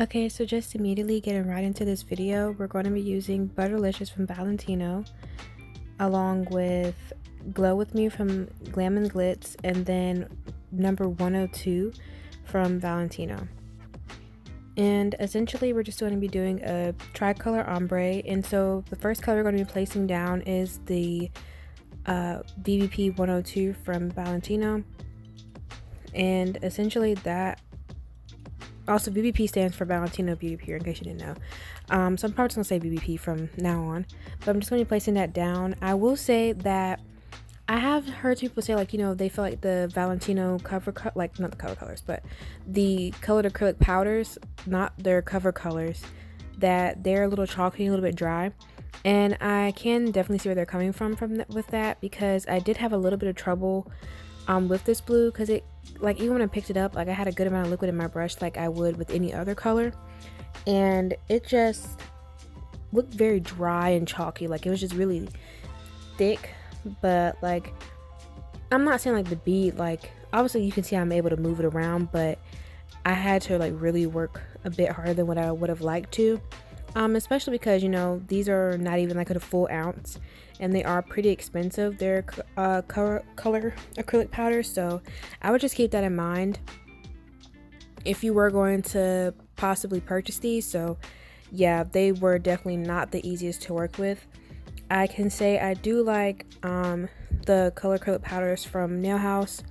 Okay, so just immediately getting right into this video, we're going to be using Butterlicious from Valentino, along with Glow With Me from Glam and Glitz, and then number 102 from Valentino. And essentially we're just going to be doing a tricolor ombre, and so the first color we're going to be placing down is the VVP 102 from Valentino. And essentially that also, VBP stands for Valentino Beauty Pure, in case you didn't know. So I'm probably just going to say VBP from now on. But I'm just going to be placing that down. I will say that I have heard people say, like, you know, they feel like the Valentino cover, like, not the cover colors, but the colored acrylic powders, not their cover colors, that they're a little chalky, a little bit dry. And I can definitely see where they're coming from with that, because I did have a little bit of trouble with this blue, because it, like, even when I picked it up, like, I had a good amount of liquid in my brush like I would with any other color, and it just looked very dry and chalky. Like, it was just really thick. But like, I'm not saying like the bead, like, obviously you can see I'm able to move it around, but I had to like really work a bit harder than what I would have liked to, especially because, you know, these are not even like a full ounce and they are pretty expensive. They're color acrylic powders, so I would just keep that in mind if you were going to possibly purchase these. So yeah, they were definitely not the easiest to work with. I can say I do like the color acrylic powders from Nail House.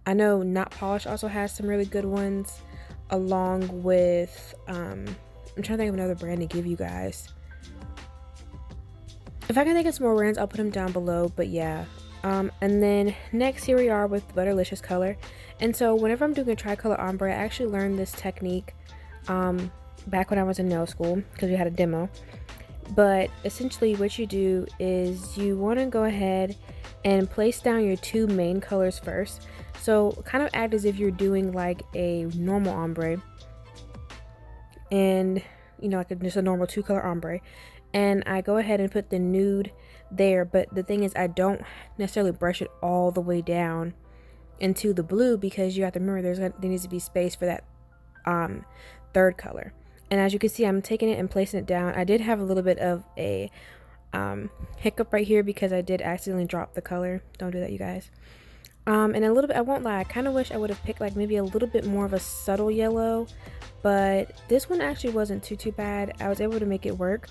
I know Not Polish also has some really good ones, along with I'm trying to think of another brand to give you guys. If I can think of some more brands, I'll put them down below. But yeah, and then next, here we are with the Butterlicious color. And so whenever I'm doing a tricolor ombre, I actually learned this technique back when I was in nail school, because we had a demo. But essentially what you do is you want to go ahead and place down your two main colors first. So kind of act as if you're doing like a normal ombre, and, you know, like just a normal two color ombre. And I go ahead and put the nude there, but the thing is, I don't necessarily brush it all the way down into the blue, because you have to remember there needs to be space for that third color. And as you can see, I'm taking it and placing it down. I did have a little bit of a hiccup right here because I did accidentally drop the color. Don't do that, you guys. And a little bit, I won't lie, I kind of wish I would have picked like maybe a little bit more of a subtle yellow, but this one actually wasn't too bad. I was able to make it work.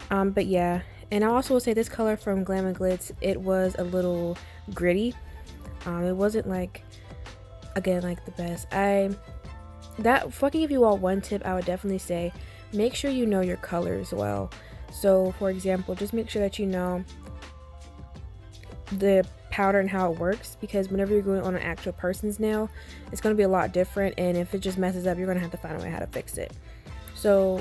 But yeah, and I also will say this color from Glam and Glitz, it was a little gritty. It wasn't like, again, like the best. If I can give you all one tip, I would definitely say make sure you know your colors well. So for example, just make sure that you know the powder and how it works, because whenever you're going on an actual person's nail, it's going to be a lot different, and if it just messes up, you're going to have to find a way how to fix it. So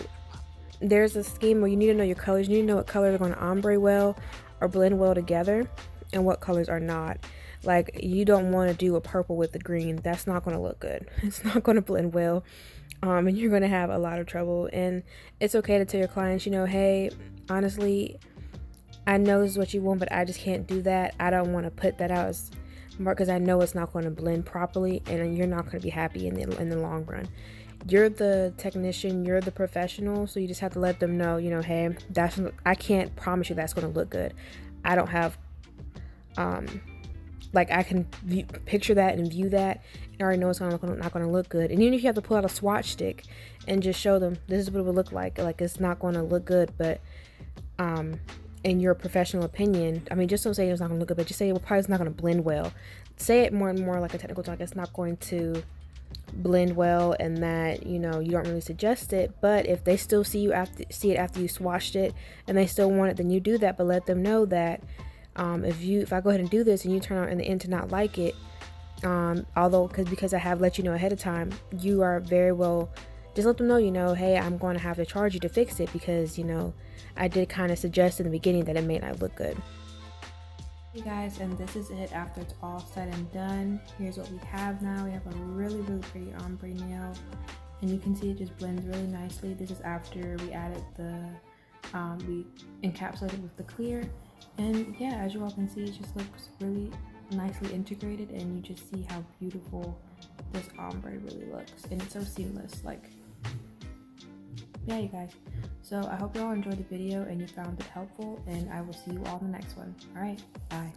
there's a scheme where you need to know your colors. You need to know what colors are going to ombre well or blend well together, and what colors are not. Like, you don't want to do a purple with the green. That's not going to look good. It's not going to blend well, and you're going to have a lot of trouble. And it's okay to tell your clients, you know, hey, honestly, I know this is what you want, but I just can't do that. I don't want to put that out as more, because I know it's not going to blend properly, and you're not going to be happy in the long run. You're the technician, you're the professional, so you just have to let them know, you know, hey, I can't promise you that's going to look good. I don't have like, I can picture that and view that, and I already know it's not going to look good. And even if you have to pull out a swatch stick and just show them this is what it would look like it's not going to look good, but in your professional opinion, I mean, just don't say it's not going to look good, but just say it probably is not going to blend well. Say it more and more like a technical talk. It's not going to blend well, and that, you know, you don't really suggest it. But if they still see it after you swatched it, and they still want it, then you do that. But let them know that if I go ahead and do this and you turn out in the end to not like it, although because I have let you know ahead of time, you are very well, just let them know, you know, hey, I'm going to have to charge you to fix it, because, you know, I did kind of suggest in the beginning that it may not look good. Hey guys, and this is it after it's all said and done. Here's what we have now. We have a really pretty ombre nail, and you can see it just blends really nicely. This is after we added we encapsulated with the clear, and yeah, as you all can see, it just looks really nicely integrated, and you just see how beautiful this ombre really looks, and it's so seamless. Like, yeah, you guys. So I hope you all enjoyed the video and you found it helpful, and I will see you all in the next one. All right, bye.